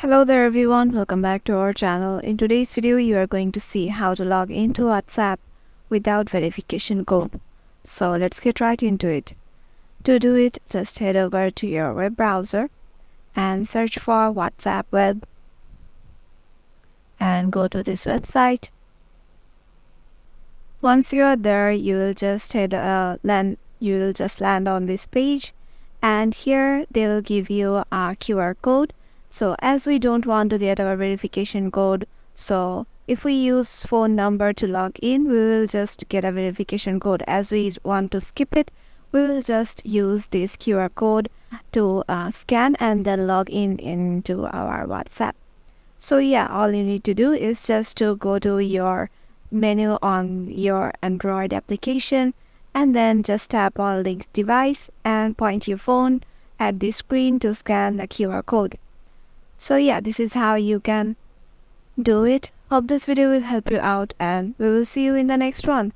Hello there everyone, welcome back to our channel. In today's video, you are going to see how to log into WhatsApp without verification code. So let's get right into it. To do it, just head over to your web browser and search for WhatsApp web and go to this website. Once you are there, you will just land on this page, and here they will give you a QR code. So as we don't want to get our verification code, so if we use phone number to log in, we will just get a verification code. As we want to skip it, we will just use this QR code to scan and then log in into our WhatsApp. So yeah, all you need to do is just to go to your menu on your Android application and then just tap on link device and point your phone at the screen to scan the QR code. So yeah, this is how you can do it. Hope this video will help you out, and we will see you in the next one.